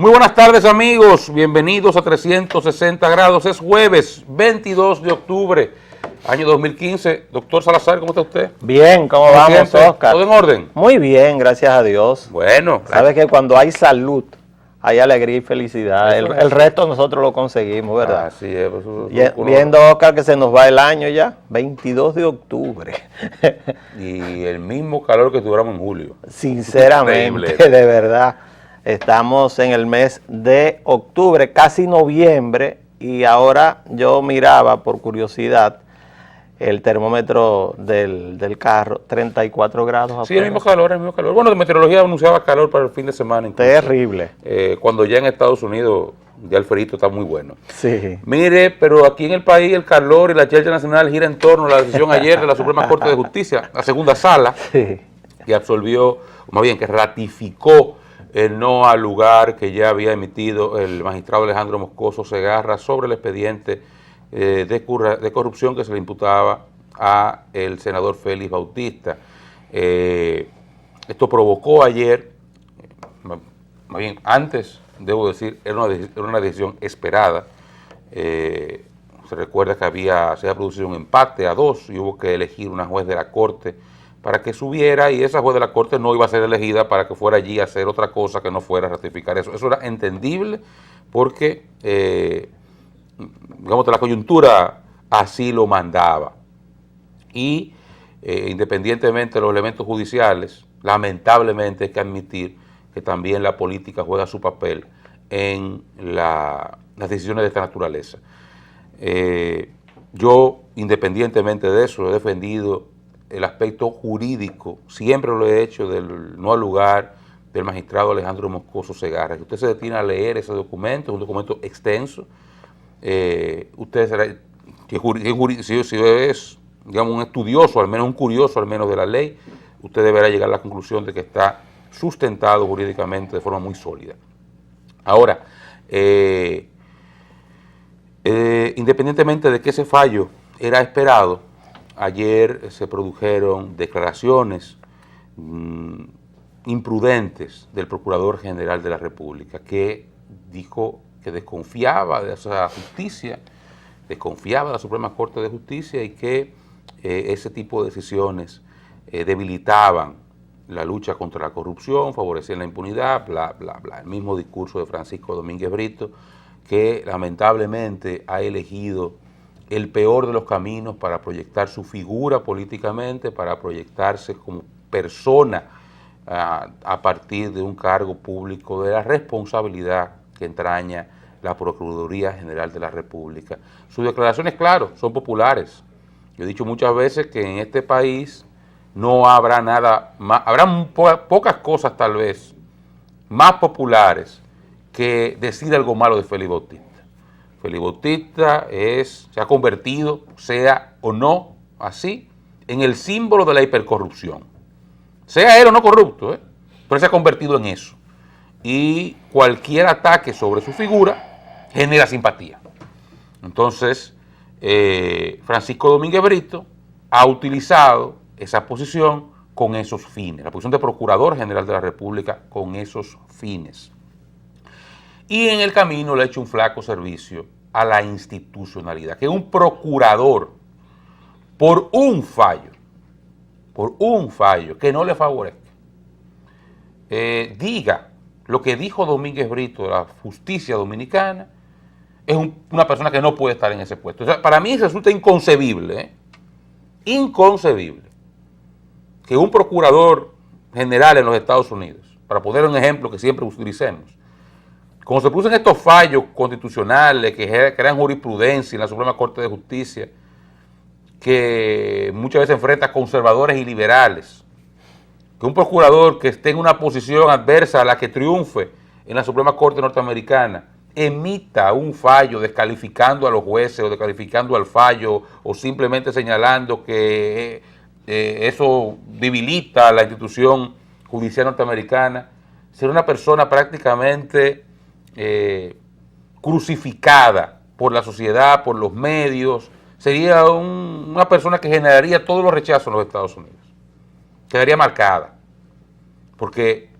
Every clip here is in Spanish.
Muy buenas tardes, amigos, bienvenidos a 360 grados, es jueves 22 de octubre, año 2015. Doctor Salazar, ¿cómo está usted? Bien, ¿cómo vamos, Oscar? ¿Todo en orden? Muy bien, gracias a Dios. Bueno. Sabes que cuando hay salud, hay alegría y felicidad. El resto nosotros lo conseguimos, ¿verdad? Así es. Viendo, Oscar, que se nos va el año ya, 22 de octubre. Y el mismo calor que tuviéramos en julio. Sinceramente, de verdad. Estamos en el mes de octubre, casi noviembre, y ahora yo miraba por curiosidad el termómetro del carro, 34 grados afuera. Sí, el mismo calor, Bueno, la meteorología anunciaba calor para el fin de semana. Incluso. Terrible. Cuando ya en Estados Unidos ya el ferito está muy bueno. Sí. Mire, pero aquí en el país el calor y la chelcha nacional gira en torno a la decisión ayer de la Suprema Corte de Justicia, la segunda sala, Sí. que absolvió, o más bien que ratificó el no al lugar que ya había emitido el magistrado Alejandro Moscoso Segarra sobre el expediente de corrupción que se le imputaba a el senador Félix Bautista. Esto provocó ayer, más bien antes, debo decir, era una decisión esperada. Se recuerda que se había producido un empate a 2 y hubo que elegir una juez de la Corte para que subiera, y esa juez de la Corte no iba a ser elegida para que fuera allí a hacer otra cosa que no fuera a ratificar eso. Eso era entendible porque, digamos, la coyuntura así lo mandaba. Y independientemente de los elementos judiciales, lamentablemente hay que admitir que también la política juega su papel en las decisiones de esta naturaleza. Yo, independientemente de eso, he defendido el aspecto jurídico, siempre lo he hecho, del no al lugar del magistrado Alejandro Moscoso Segarra. Que usted se detiene a leer ese documento, es un documento extenso. Usted será, si es, digamos, un estudioso, al menos un curioso, al menos de la ley, usted deberá llegar a la conclusión de que está sustentado jurídicamente de forma muy sólida. Ahora, independientemente de que ese fallo era esperado, ayer se produjeron declaraciones imprudentes del Procurador General de la República, que dijo que desconfiaba de esa justicia, desconfiaba de la Suprema Corte de Justicia, y que ese tipo de decisiones debilitaban la lucha contra la corrupción, favorecían la impunidad, bla, bla, bla. El mismo discurso de Francisco Domínguez Brito, que lamentablemente ha elegido el peor de los caminos para proyectar su figura políticamente, para proyectarse como persona a partir de un cargo público, de la responsabilidad que entraña la Procuraduría General de la República. Sus declaraciones, claro, son populares. Yo he dicho muchas veces que en este país no habrá nada más, habrá pocas cosas tal vez más populares que decir algo malo de Félix Bautista. Félix Bautista se ha convertido, sea o no así, en el símbolo de la hipercorrupción. Sea él o no corrupto, pero se ha convertido en eso. Y cualquier ataque sobre su figura genera simpatía. Entonces, Francisco Domínguez Brito ha utilizado esa posición con esos fines, la posición de Procurador General de la República con esos fines. Y en el camino le ha hecho un flaco servicio a la institucionalidad, que un procurador, por un fallo que no le favorezca, diga lo que dijo Domínguez Brito de la justicia dominicana, es una persona que no puede estar en ese puesto. O sea, para mí resulta inconcebible, inconcebible, que un procurador general en los Estados Unidos, para poner un ejemplo que siempre utilicemos, como se producen estos fallos constitucionales que crean jurisprudencia en la Suprema Corte de Justicia, que muchas veces enfrenta a conservadores y liberales, que un procurador que esté en una posición adversa a la que triunfe en la Suprema Corte norteamericana emita un fallo descalificando a los jueces o descalificando al fallo o simplemente señalando que eso debilita a la institución judicial norteamericana, será una persona prácticamente crucificada por la sociedad, por los medios. Sería una persona que generaría todos los rechazos en los Estados Unidos. Quedaría marcada. Porque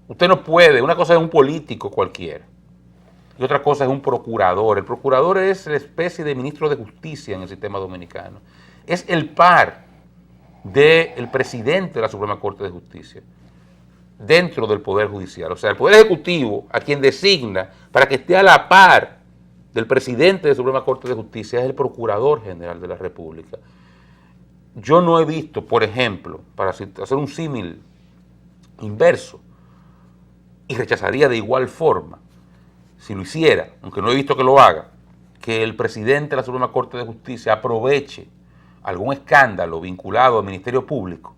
Usted no puede, una cosa es un político cualquiera y otra cosa es un procurador. El procurador es la especie de ministro de justicia en el sistema dominicano. Es el par del presidente de la Suprema Corte de Justicia dentro del Poder Judicial. O sea, el Poder Ejecutivo, a quien designa para que esté a la par del presidente de la Suprema Corte de Justicia, es el Procurador General de la República. Yo no he visto, por ejemplo, para hacer un símil inverso, y rechazaría de igual forma, si lo hiciera, aunque no he visto que lo haga, que el presidente de la Suprema Corte de Justicia aproveche algún escándalo vinculado al Ministerio Público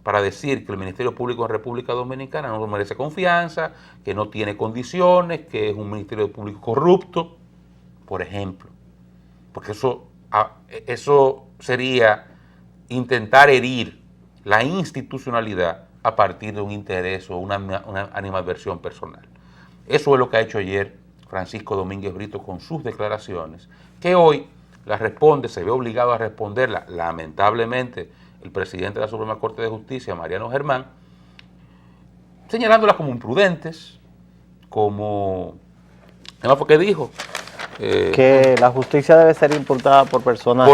para decir que el Ministerio Público en República Dominicana no merece confianza, que no tiene condiciones, que es un Ministerio Público corrupto, por ejemplo. Porque eso sería intentar herir la institucionalidad a partir de un interés o una animadversión personal. Eso es lo que ha hecho ayer Francisco Domínguez Brito con sus declaraciones, que hoy las responde, se ve obligado a responderla, lamentablemente, el presidente de la Suprema Corte de Justicia, Mariano Germán, señalándolas como imprudentes, como... ¿Qué fue que dijo? Que la justicia debe ser imputada por personas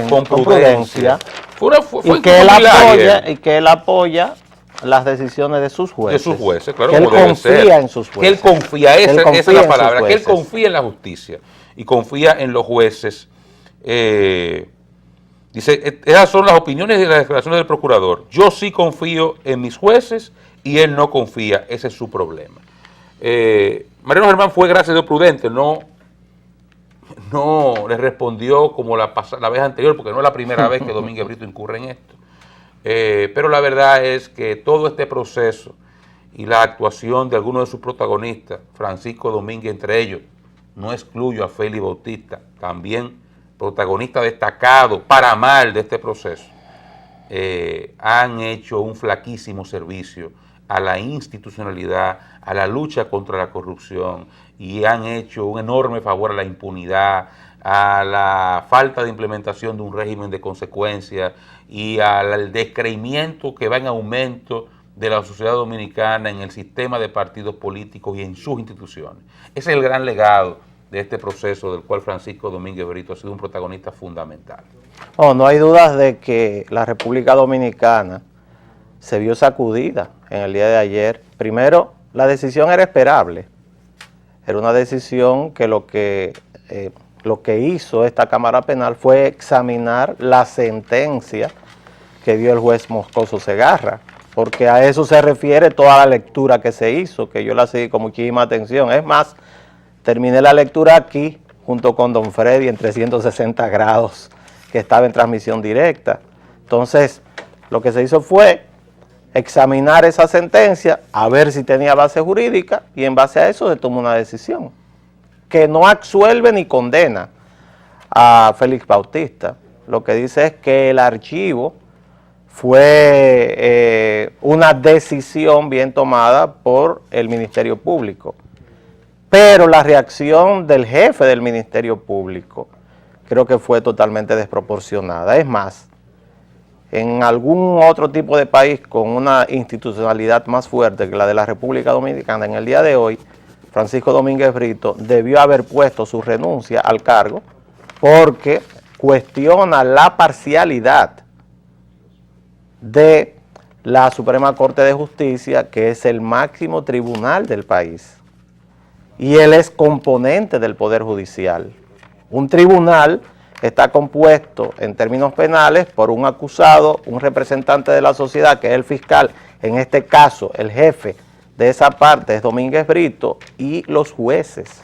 con prudencia. Y que él apoya las decisiones de sus jueces. De sus jueces, claro. Que él confía en sus jueces. Que él confía, esa es la palabra, que él confía en la justicia y confía en los jueces. Dice, esas son las opiniones y las declaraciones del procurador. Yo sí confío en mis jueces y él no confía, ese es su problema. Mariano Germán fue, gracias a Dios, prudente, no le respondió como la vez anterior, porque no es la primera vez que Domínguez Brito incurre en esto. Pero la verdad es que todo este proceso y la actuación de algunos de sus protagonistas, Francisco Domínguez entre ellos, no excluyo a Félix Bautista, también protagonista destacado para mal de este proceso, han hecho un flaquísimo servicio a la institucionalidad, a la lucha contra la corrupción, y han hecho un enorme favor a la impunidad, a la falta de implementación de un régimen de consecuencias y al descreimiento que va en aumento de la sociedad dominicana en el sistema de partidos políticos y en sus instituciones. Ese es el gran legado de este proceso del cual Francisco Domínguez Brito ha sido un protagonista fundamental. No hay dudas de que la República Dominicana se vio sacudida en el día de ayer. Primero, la decisión era esperable. Era una decisión que lo que hizo esta Cámara Penal fue examinar la sentencia que dio el juez Moscoso Segarra, porque a eso se refiere toda la lectura que se hizo, que yo la seguí con muchísima atención. Es más, terminé la lectura aquí junto con don Freddy en 360 grados, que estaba en transmisión directa. Entonces, lo que se hizo fue examinar esa sentencia, a ver si tenía base jurídica, y en base a eso se tomó una decisión que no absuelve ni condena a Félix Bautista. Lo que dice es que el archivo fue una decisión bien tomada por el Ministerio Público, pero la reacción del jefe del Ministerio Público creo que fue totalmente desproporcionada. Es más, en algún otro tipo de país con una institucionalidad más fuerte que la de la República Dominicana, en el día de hoy, Francisco Domínguez Brito debió haber puesto su renuncia al cargo porque cuestiona la parcialidad de la Suprema Corte de Justicia, que es el máximo tribunal del país. Y él es componente del Poder Judicial. Un tribunal está compuesto en términos penales por un acusado, un representante de la sociedad, que es el fiscal, en este caso el jefe de esa parte es Domínguez Brito, y los jueces.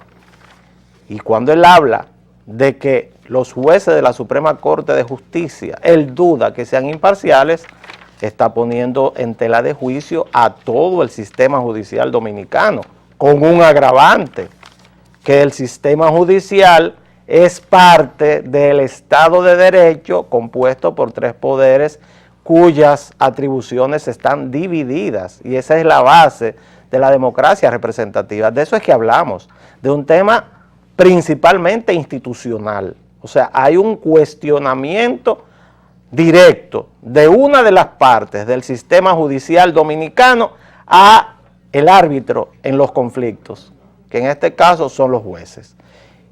Y cuando él habla de que los jueces de la Suprema Corte de Justicia, él duda que sean imparciales, está poniendo en tela de juicio a todo el sistema judicial dominicano, con un agravante, que el sistema judicial es parte del Estado de Derecho compuesto por 3 poderes cuyas atribuciones están divididas, y esa es la base de la democracia representativa. De eso es que hablamos, de un tema principalmente institucional. O sea, hay un cuestionamiento directo de una de las partes del sistema judicial dominicano a el árbitro en los conflictos, que en este caso son los jueces.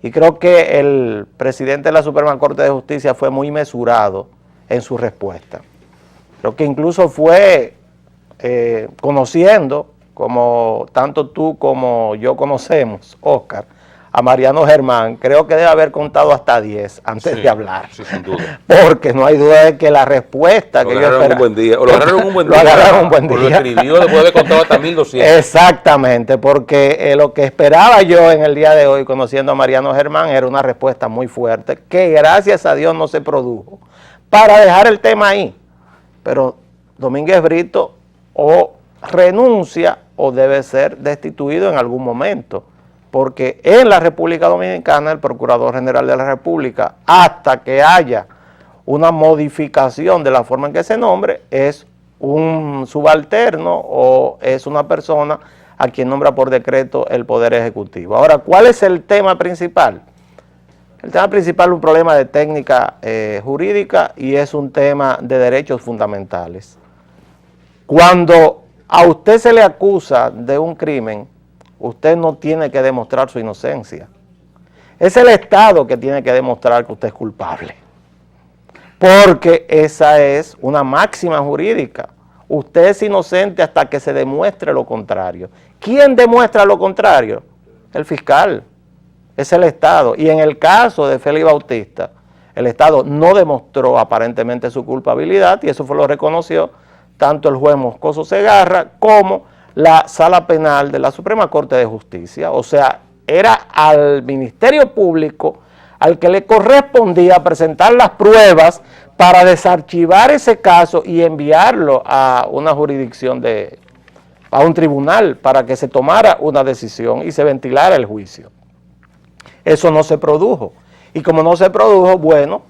Y creo que el presidente de la Suprema Corte de Justicia fue muy mesurado en su respuesta. Creo que incluso fue conociendo, como tanto tú como yo conocemos, Oscar, a Mariano Germán, creo que debe haber contado hasta 10 antes de hablar. Sí, sin duda. Porque no hay duda de que la respuesta que yo esperaba... un buen día. O lo agarraron un buen día. Lo agarraron un buen día. O lo escribió después de haber contado hasta 1200. Exactamente, porque lo que esperaba yo en el día de hoy, conociendo a Mariano Germán, era una respuesta muy fuerte, que gracias a Dios no se produjo, para dejar el tema ahí. Pero Domínguez Brito o renuncia o debe ser destituido en algún momento, porque en la República Dominicana el Procurador General de la República, hasta que haya una modificación de la forma en que se nombre, es un subalterno o es una persona a quien nombra por decreto el Poder Ejecutivo. Ahora, ¿cuál es el tema principal? El tema principal es un problema de técnica jurídica y es un tema de derechos fundamentales. Cuando a usted se le acusa de un crimen, usted no tiene que demostrar su inocencia. Es el Estado que tiene que demostrar que usted es culpable. Porque esa es una máxima jurídica. Usted es inocente hasta que se demuestre lo contrario. ¿Quién demuestra lo contrario? El fiscal. Es el Estado. Y en el caso de Félix Bautista, el Estado no demostró aparentemente su culpabilidad y eso fue lo reconoció tanto el juez Moscoso Segarra como la Sala Penal de la Suprema Corte de Justicia. O sea, era al Ministerio Público al que le correspondía presentar las pruebas para desarchivar ese caso y enviarlo a una jurisdicción, a un tribunal, para que se tomara una decisión y se ventilara el juicio. Eso no se produjo. Y como no se produjo, bueno,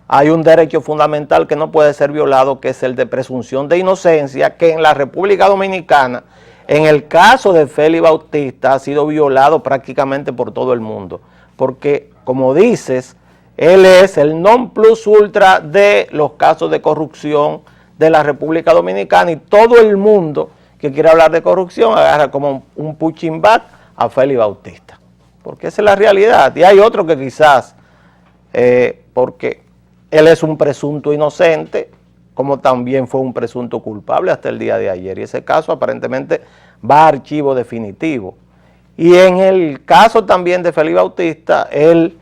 hay un derecho fundamental que no puede ser violado, que es el de presunción de inocencia, que en la República Dominicana, en el caso de Félix Bautista, ha sido violado prácticamente por todo el mundo. Porque, como dices, él es el non plus ultra de los casos de corrupción de la República Dominicana y todo el mundo que quiere hablar de corrupción agarra como un punching bag a Félix Bautista. Porque esa es la realidad. Y hay otro que quizás, porque él es un presunto inocente, como también fue un presunto culpable hasta el día de ayer. Y ese caso aparentemente va a archivo definitivo. Y en el caso también de Félix Bautista, él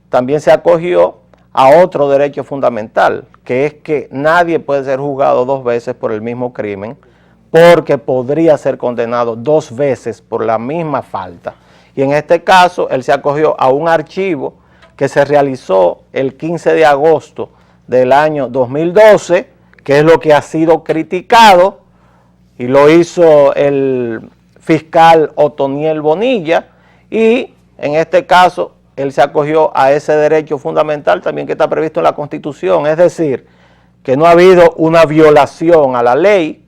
también se acogió a otro derecho fundamental, que es que nadie puede ser juzgado 2 veces por el mismo crimen, porque podría ser condenado 2 veces por la misma falta. Y en este caso, él se acogió a un archivo que se realizó el 15 de agosto del año 2012, que es lo que ha sido criticado, y lo hizo el fiscal Otoniel Bonilla, y en este caso, él se acogió a ese derecho fundamental también que está previsto en la Constitución, es decir, que no ha habido una violación a la ley,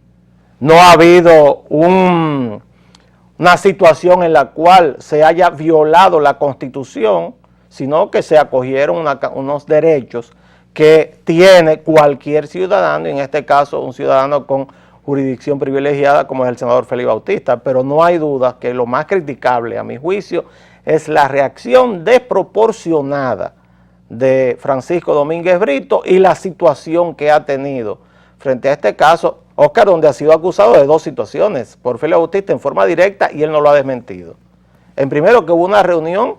no ha habido una situación en la cual se haya violado la Constitución, sino que se acogieron unos derechos que tiene cualquier ciudadano, y en este caso un ciudadano con jurisdicción privilegiada como es el senador Félix Bautista, pero no hay duda que lo más criticable a mi juicio es la reacción desproporcionada de Francisco Domínguez Brito y la situación que ha tenido frente a este caso, Oscar, donde ha sido acusado de 2 situaciones, por Félix Bautista en forma directa y él no lo ha desmentido. En primero, que hubo una reunión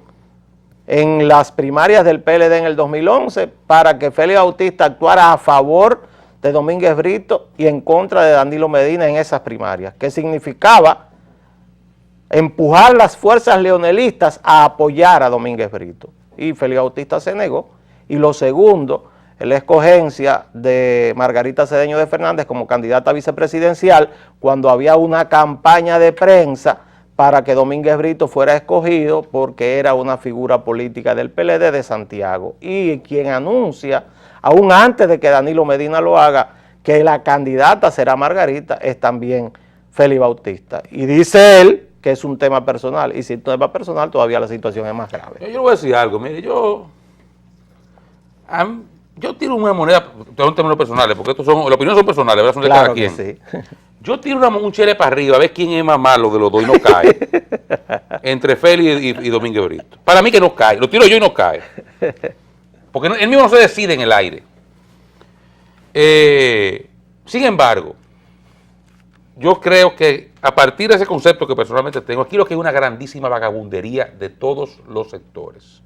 en las primarias del PLD en el 2011 para que Félix Bautista actuara a favor de Domínguez Brito y en contra de Danilo Medina en esas primarias, que significaba empujar las fuerzas leonelistas a apoyar a Domínguez Brito. Y Félix Bautista se negó. Y lo segundo, la escogencia de Margarita Cedeño de Fernández como candidata vicepresidencial cuando había una campaña de prensa para que Domínguez Brito fuera escogido porque era una figura política del PLD de Santiago. Y quien anuncia, aún antes de que Danilo Medina lo haga, que la candidata será Margarita, es también Félix Bautista. Y dice él que es un tema personal, y si es un tema personal todavía la situación es más grave. Yo le voy a decir algo, mire, yo tiro una moneda, en términos personales, porque las opiniones son personales, ¿verdad? Son de claro cada quien. Sí. Yo tiro un chele para arriba a ver quién es más malo de los dos y no cae. Entre Félix y Domínguez Brito. Para mí que no cae. Lo tiro yo y no cae. Porque él mismo no se decide en el aire. Sin embargo, yo creo que a partir de ese concepto que personalmente tengo, aquí lo que hay una grandísima vagabundería de todos los sectores.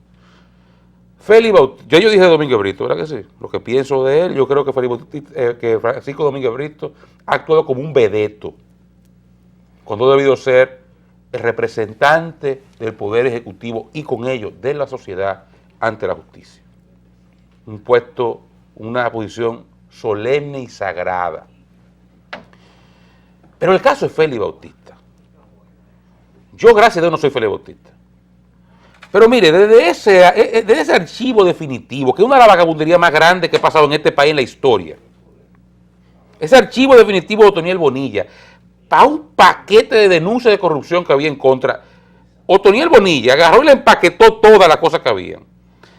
Félix Bautista, yo dije de Domínguez Brito, ¿verdad que sí? Lo que pienso de él, yo creo que Francisco Domínguez Brito ha actuado como un vedeto, cuando ha debido ser el representante del Poder Ejecutivo y con ello de la sociedad ante la justicia. Un puesto, una posición solemne y sagrada. Pero el caso es Félix Bautista. Yo, gracias a Dios, no soy Félix Bautista. Pero mire, desde ese archivo definitivo, que es una de las vagabunderías más grandes que ha pasado en este país en la historia, ese archivo definitivo de Otoniel Bonilla, para un paquete de denuncias de corrupción que había en contra, Otoniel Bonilla agarró y le empaquetó todas las cosas que habían,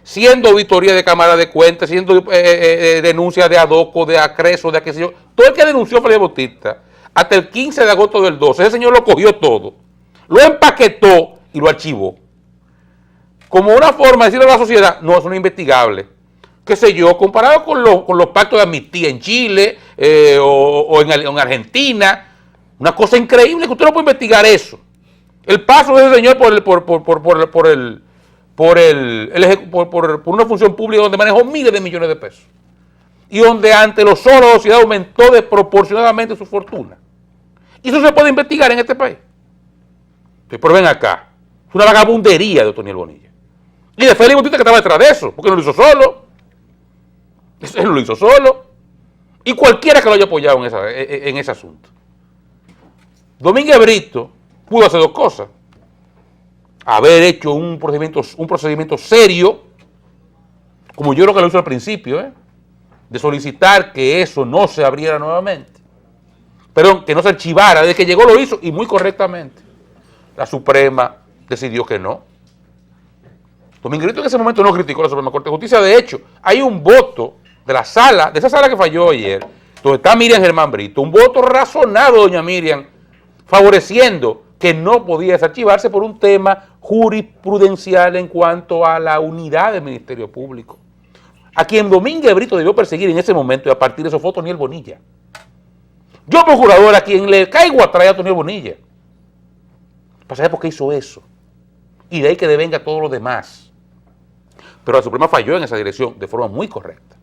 siendo auditoría de Cámara de Cuentas, siendo denuncia de ADOCO, de ACRESO, de aquello, todo el que denunció a Félix Bautista, hasta el 15 de agosto del 12, ese señor lo cogió todo, lo empaquetó y lo archivó. Como una forma de decirle a la sociedad, no, eso no es investigable. Qué sé yo, comparado con los pactos de amnistía en Chile o en Argentina, una cosa increíble que usted no puede investigar eso. El paso de ese señor por una función pública donde manejó miles de millones de pesos y donde ante los ojos de la sociedad aumentó desproporcionadamente su fortuna. Y eso se puede investigar en este país. Pero ven acá, es una vagabundería de Otoniel Bonilla. Y de Félix Bautista que estaba detrás de eso, porque no lo hizo solo. Él lo hizo solo. Y cualquiera que lo haya apoyado en ese asunto. Domínguez Brito pudo hacer dos cosas. Haber hecho un procedimiento serio, como yo creo que lo hizo al principio, de solicitar que eso no se abriera nuevamente. Perdón, que no se archivara. Desde que llegó lo hizo y muy correctamente. La Suprema decidió que no. Domínguez Brito en ese momento no criticó la Suprema Corte de Justicia. De hecho, hay un voto de esa sala que falló ayer, donde está Miriam Germán Brito, un voto razonado, doña Miriam, favoreciendo que no podía desarchivarse por un tema jurisprudencial en cuanto a la unidad del Ministerio Público. A quien Domínguez Brito debió perseguir en ese momento y a partir de eso fue Otoniel Bonilla. Yo, procurador, a quien le caigo atrás a Otoniel Bonilla, para saber por qué hizo eso. Y de ahí que devenga todo lo demás. Pero la Suprema falló en esa dirección de forma muy correcta.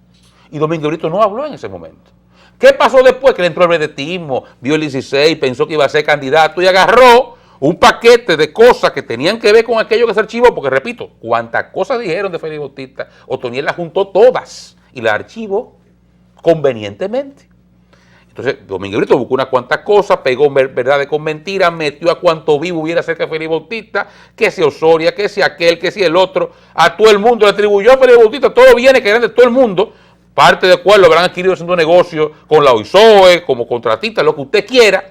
Y Domínguez Brito no habló en ese momento. ¿Qué pasó después? Que le entró el vedetismo, vio el 16, pensó que iba a ser candidato y agarró un paquete de cosas que tenían que ver con aquello que se archivó, porque repito, cuantas cosas dijeron de Félix Bautista, Otoniel las juntó todas y las archivó convenientemente. Entonces, Domínguez Brito buscó unas cuantas cosas, pegó verdades con mentiras, metió a cuanto vivo hubiera cerca de Félix Bautista, que si Osoria, que si aquel, que si el otro, a todo el mundo le atribuyó a Félix Bautista, todo viene que eran de todo el mundo, parte del cual lo habrán adquirido haciendo negocios con la OISOE, como contratistas, lo que usted quiera,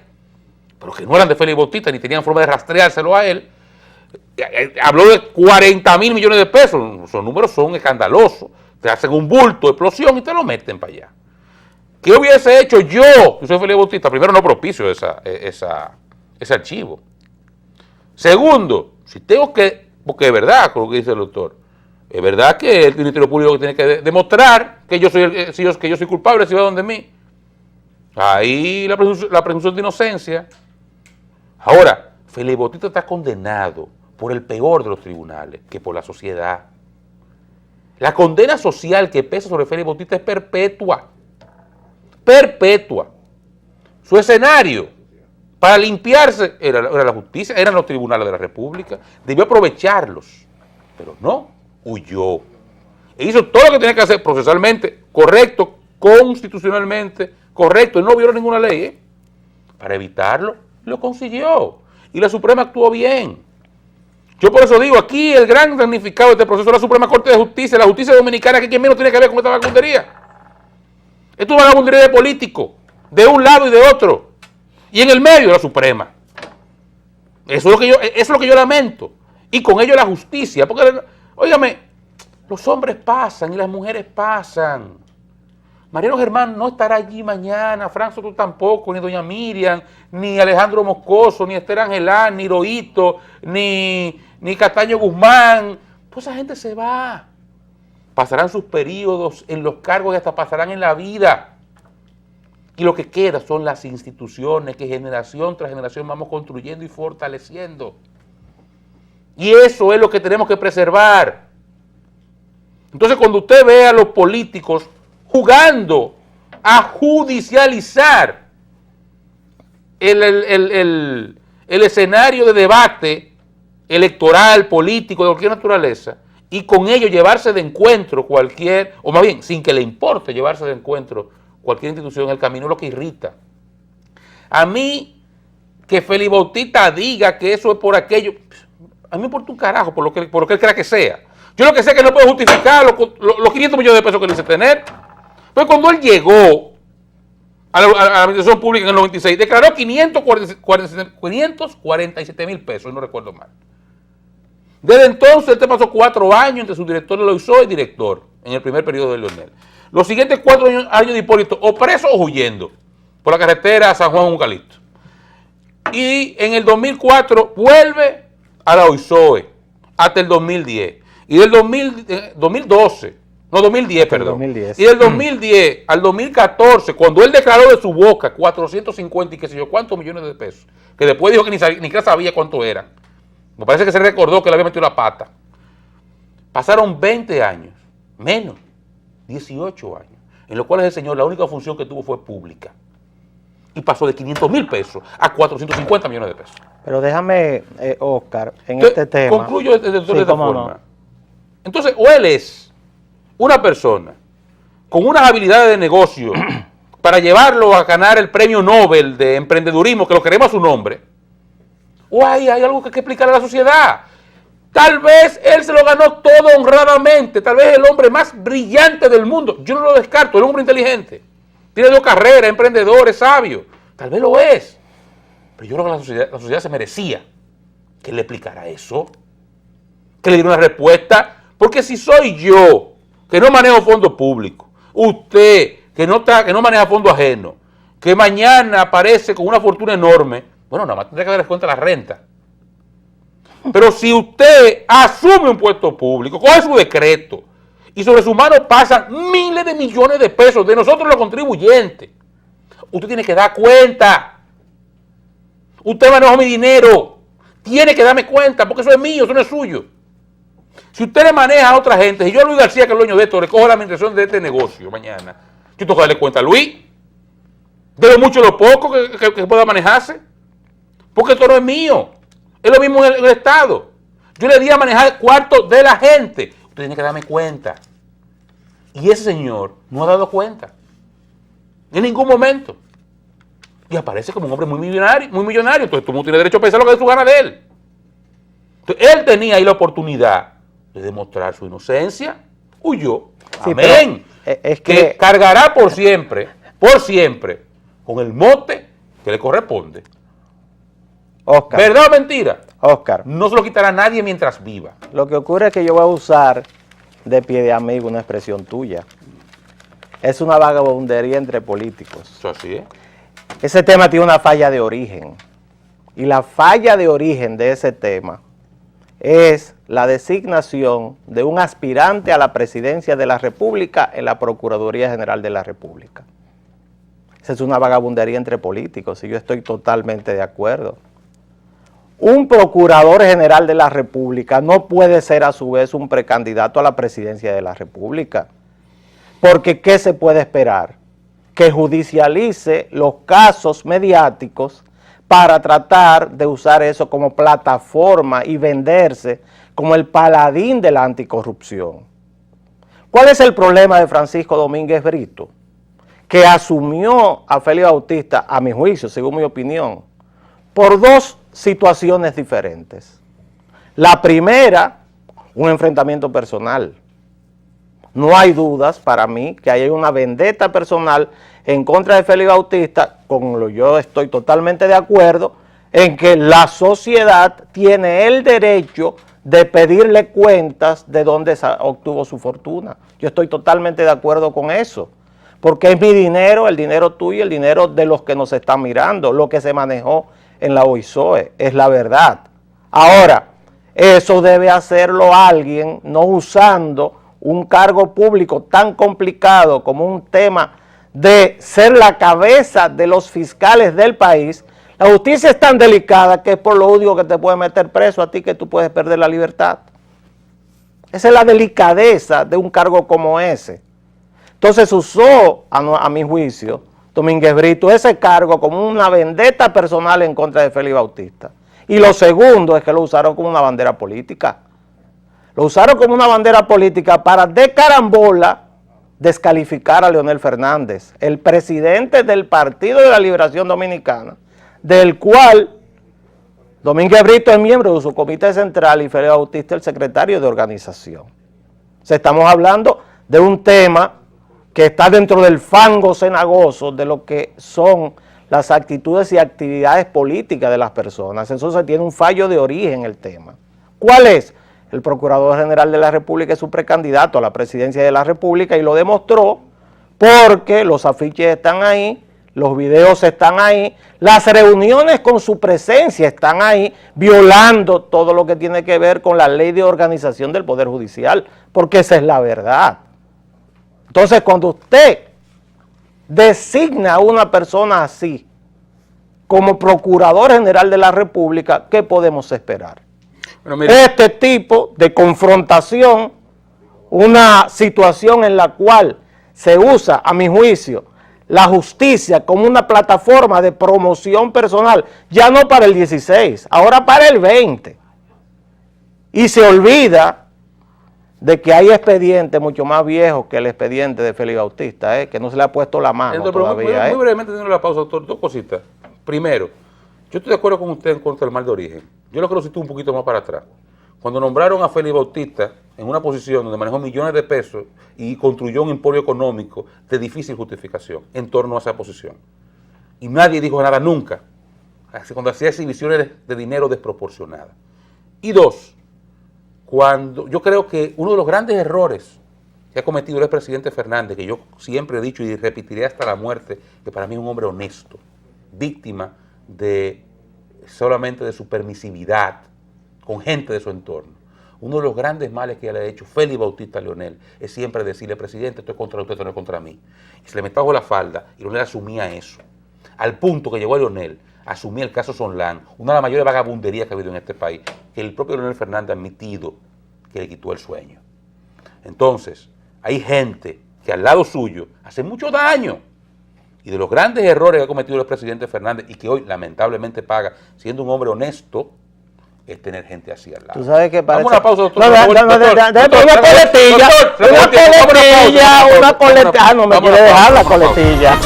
pero que no eran de Félix Bautista ni tenían forma de rastreárselo a él. Habló de 40 mil millones de pesos, esos números son escandalosos, te hacen un bulto, explosión y te lo meten para allá. ¿Qué hubiese hecho yo, que soy Félix Bautista? Primero, no propicio ese archivo. Segundo, si tengo que, porque es verdad, con lo que dice el doctor, es verdad que el Ministerio Público tiene que demostrar que yo soy culpable si va donde mí. Ahí la presunción de inocencia. Ahora, Félix Bautista está condenado por el peor de los tribunales, que por la sociedad. La condena social que pesa sobre Félix Bautista es perpetua. Perpetua. Su escenario para limpiarse era la justicia, eran los tribunales de la República, debió aprovecharlos, pero no, huyó. E hizo todo lo que tenía que hacer procesalmente, correcto, constitucionalmente, correcto, y no violó ninguna ley, para evitarlo, lo consiguió, y la Suprema actuó bien. Yo por eso digo, aquí el gran damnificado de este proceso es la Suprema Corte de Justicia, la justicia dominicana, que quien menos tiene que ver con esta vagabundería. Esto es una vagabundería de político, de un lado y de otro, y en el medio la Suprema. Eso es lo que yo lamento. Y con ello la justicia, porque, óigame, Los hombres pasan y las mujeres pasan. Mariano Germán no estará allí mañana, Fran Soto tampoco, ni doña Miriam, ni Alejandro Moscoso, ni Esther Angelán, ni Roito, ni Castaño Guzmán. Pues esa gente se va. Pasarán sus periodos en los cargos y hasta pasarán en la vida. Y lo que queda son las instituciones que generación tras generación vamos construyendo y fortaleciendo. Y eso es lo que tenemos que preservar. Entonces, cuando usted ve a los políticos jugando a judicializar el escenario de debate electoral, político, de cualquier naturaleza, y con ello llevarse de encuentro cualquier, o más bien, sin que le importe llevarse de encuentro cualquier institución en el camino, es lo que irrita. A mí, que Félix Bautista diga que eso es por aquello, a mí me importa un carajo por lo que él crea que sea. Yo lo que sé es que no puedo justificar los 500 millones de pesos que él dice tener. Pero cuando él llegó a la administración pública en el 96, declaró 547 mil pesos, no recuerdo mal. Desde entonces, él pasó 4 años entre su director de Loisoe y director, en el primer periodo de Leonel. Los siguientes 4 años de Hipólito, o preso o huyendo, por la carretera San Juan-Eucalipto. Y en el 2004 vuelve a la Loisoe, hasta el 2010. Y del 2010, perdón. 2010. Y del 2010 al 2014, cuando él declaró de su boca 450 y qué sé yo cuántos millones de pesos, que después dijo que ni siquiera sabía cuánto eran. Me parece que se recordó que le había metido la pata. Pasaron 20 años, menos, 18 años, en los cuales el señor la única función que tuvo fue pública. Y pasó de 500 mil pesos a 450 millones de pesos. Pero déjame, Oscar, este tema. Concluyo de esta forma. No. Entonces, o él es una persona con unas habilidades de negocio para llevarlo a ganar el premio Nobel de emprendedurismo, que lo queremos a su nombre, o hay algo que hay que explicar a la sociedad. Tal vez él se lo ganó todo honradamente, tal vez el hombre más brillante del mundo, yo no lo descarto, es un hombre inteligente, tiene 2 carreras, emprendedor, es sabio, tal vez lo es, pero yo creo que la sociedad se merecía que le explicara eso, que le diera una respuesta. Porque si soy yo, que no manejo fondos públicos, usted, que no maneja fondos ajenos, que mañana aparece con una fortuna enorme, bueno, nada más tendrá que darle cuenta de la renta. Pero si usted asume un puesto público, coge su decreto, y sobre su mano pasan miles de millones de pesos de nosotros los contribuyentes, usted tiene que dar cuenta. Usted maneja mi dinero, tiene que darme cuenta, porque eso es mío, eso no es suyo. Si usted le maneja a otra gente, si yo a Luis García, que es el dueño de esto, le cojo la administración de este negocio mañana, yo tengo que darle cuenta a Luis, de lo mucho o lo poco que pueda manejarse, porque esto no es mío, es lo mismo en el Estado. Yo le di a manejar el cuarto de la gente, usted tiene que darme cuenta. Y ese señor no ha dado cuenta, en ningún momento. Y aparece como un hombre muy millonario, entonces todo el mundo tiene derecho a pensar lo que es su gana de él. Entonces, él tenía ahí la oportunidad de demostrar su inocencia, huyó, sí, amén, es que cargará por siempre, con el mote que le corresponde. Oscar, ¿verdad o mentira? Oscar, no se lo quitará a nadie mientras viva. Lo que ocurre es que yo voy a usar de pie de amigo una expresión tuya. Es una vagabundería entre políticos. Eso así es. Ese tema tiene una falla de origen. Y la falla de origen de ese tema es la designación de un aspirante a la presidencia de la República en la Procuraduría General de la República. Esa es una vagabundería entre políticos y yo estoy totalmente de acuerdo. Un procurador general de la República no puede ser a su vez un precandidato a la presidencia de la República. Porque ¿qué se puede esperar? Que judicialice los casos mediáticos para tratar de usar eso como plataforma y venderse como el paladín de la anticorrupción. ¿Cuál es el problema de Francisco Domínguez Brito? Que asumió a Félix Bautista, a mi juicio, según mi opinión, por 2 situaciones diferentes. La primera, un enfrentamiento personal. No hay dudas para mí que hay una vendetta personal en contra de Félix Bautista, con lo yo estoy totalmente de acuerdo en que la sociedad tiene el derecho de pedirle cuentas de dónde obtuvo su fortuna. Yo estoy totalmente de acuerdo con eso, porque es mi dinero, el dinero tuyo, el dinero de los que nos están mirando, lo que se manejó en la OISOE, es la verdad. Ahora, eso debe hacerlo alguien no usando un cargo público tan complicado como un tema de ser la cabeza de los fiscales del país. La justicia es tan delicada que es por lo único que te puede meter preso a ti, que tú puedes perder la libertad. Esa es la delicadeza de un cargo como ese. Entonces usó, a mi juicio, Domínguez Brito, ese cargo como una vendetta personal en contra de Félix Bautista. Y lo segundo es que lo usaron como una bandera política. Lo usaron como una bandera política para de carambola descalificar a Leonel Fernández, el presidente del Partido de la Liberación Dominicana, del cual Domínguez Brito es miembro de su comité central y Félix Bautista el secretario de organización. O sea, estamos hablando de un tema que está dentro del fango cenagoso de lo que son las actitudes y actividades políticas de las personas. Entonces tiene un fallo de origen el tema. ¿Cuál es? El Procurador General de la República es su precandidato a la presidencia de la República y lo demostró porque los afiches están ahí, los videos están ahí, las reuniones con su presencia están ahí, violando todo lo que tiene que ver con la ley de organización del Poder Judicial, porque esa es la verdad. Entonces, cuando usted designa a una persona así como Procurador General de la República, ¿qué podemos esperar? Bueno, este tipo de confrontación, una situación en la cual se usa, a mi juicio, la justicia como una plataforma de promoción personal, ya no para el 16, ahora para el 20. Y se olvida de que hay expedientes mucho más viejos que el expediente de Félix Bautista, que no se le ha puesto la mano todavía. Muy brevemente, teniendo la pausa, doctor, dos cositas. Primero, yo estoy de acuerdo con usted en contra del mal de origen. Yo lo quiero situar un poquito más para atrás. Cuando nombraron a Félix Bautista en una posición donde manejó millones de pesos y construyó un emporio económico de difícil justificación en torno a esa posición. Y nadie dijo nada nunca, cuando hacía exhibiciones de dinero desproporcionadas. Y dos, cuando yo creo que uno de los grandes errores que ha cometido el expresidente Fernández, que yo siempre he dicho y repetiré hasta la muerte, que para mí es un hombre honesto, víctima de solamente de su permisividad con gente de su entorno. Uno de los grandes males que le ha hecho Félix Bautista a Leonel es siempre decirle, presidente, esto es contra usted, esto no es contra mí. Y se le metió bajo la falda y Leonel asumía eso. Al punto que llegó a Leonel a asumir el caso Sonlán, una de las mayores vagabunderías que ha habido en este país, que el propio Leonel Fernández ha admitido que le quitó el sueño. Entonces, hay gente que al lado suyo hace mucho daño. Y de los grandes errores que ha cometido el presidente Fernández y que hoy lamentablemente paga, siendo un hombre honesto, es tener gente así al lado. Tú sabes que parece... Vamos a una pausa, doctor. Una coletilla. Ah, no me quiere dejar la coletilla.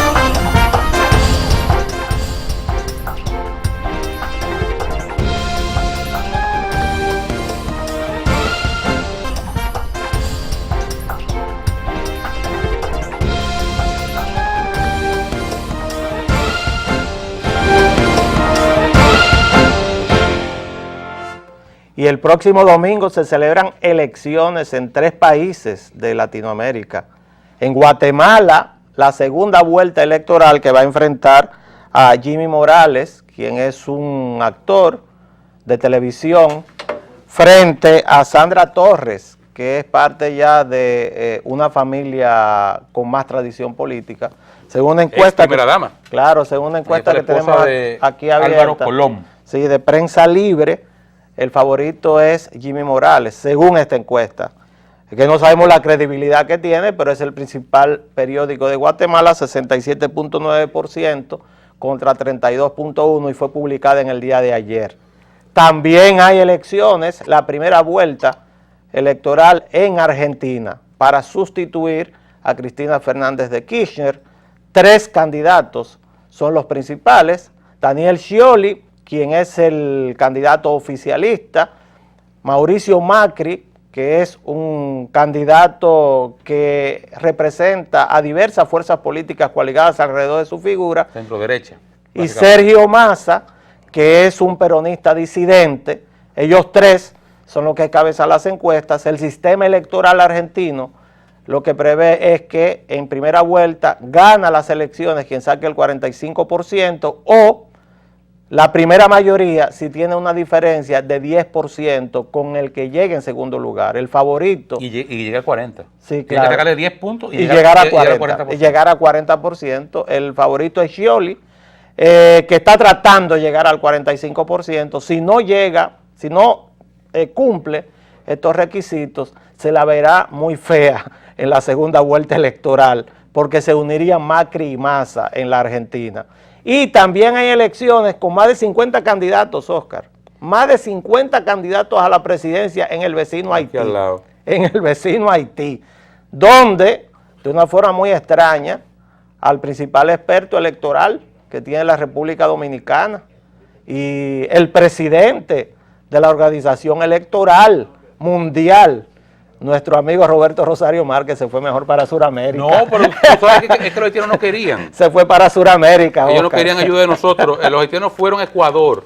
Y el próximo domingo se celebran elecciones en 3 países de Latinoamérica. En Guatemala, la segunda vuelta electoral que va a enfrentar a Jimmy Morales, quien es un actor de televisión, frente a Sandra Torres, que es parte ya de una familia con más tradición política. Según una encuesta... primera dama. Claro, según una encuesta que tenemos aquí abierta. Álvaro Colón. Sí, de Prensa Libre. El favorito es Jimmy Morales, según esta encuesta. Es que no sabemos la credibilidad que tiene, pero es el principal periódico de Guatemala, 67.9% contra 32.1% y fue publicada en el día de ayer. También hay elecciones, la primera vuelta electoral en Argentina para sustituir a Cristina Fernández de Kirchner. 3 candidatos son los principales: Daniel Scioli, quien es el candidato oficialista, Mauricio Macri, que es un candidato que representa a diversas fuerzas políticas coaligadas alrededor de su figura, centro derecha, y Sergio Massa, que es un peronista disidente. Ellos 3 son los que encabezan las encuestas. El sistema electoral argentino lo que prevé es que en primera vuelta gana las elecciones quien saque el 45% o la primera mayoría si tiene una diferencia de 10% con el que llegue en segundo lugar. El favorito. Y llega al 40%. Sí, claro. Tiene que sacarle 10 puntos y llegar a 40%. Y llegar a 40%. El favorito es Scioli, que está tratando de llegar al 45%. Si no llega, si no cumple estos requisitos, se la verá muy fea en la segunda vuelta electoral, porque se unirían Macri y Massa en la Argentina. Y también hay elecciones con más de 50 candidatos, Oscar. Más de 50 candidatos a la presidencia en el vecino Haití. Al lado. En el vecino Haití, donde, de una forma muy extraña, al principal experto electoral que tiene la República Dominicana y el presidente de la Organización Electoral Mundial, nuestro amigo Roberto Rosario Márquez, se fue mejor para Sudamérica. No, pero tú sabes que es que los haitianos no querían. Se fue para Sudamérica. Ellos no querían ayuda de nosotros. Los haitianos fueron a Ecuador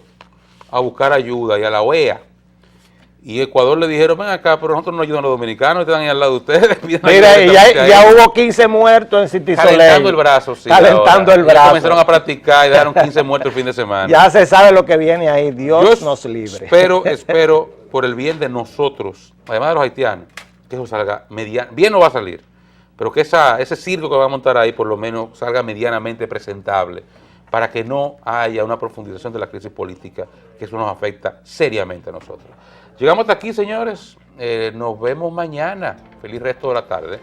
a buscar ayuda y a la OEA. Y Ecuador le dijeron, ven acá, pero nosotros no ayudan a los dominicanos, están ahí al lado de ustedes. Mira, y ya hubo 15 muertos en City Soleil. Calentando el brazo, sí. Calentando el brazo. Ya comenzaron a practicar y dejaron 15 muertos el fin de semana. Ya se sabe lo que viene ahí. Dios nos libre. Espero, por el bien de nosotros, además de los haitianos, que eso salga bien no va a salir, pero que ese circo que va a montar ahí por lo menos salga medianamente presentable para que no haya una profundización de la crisis política, que eso nos afecta seriamente a nosotros. Llegamos hasta aquí, señores. Nos vemos mañana. Feliz resto de la tarde.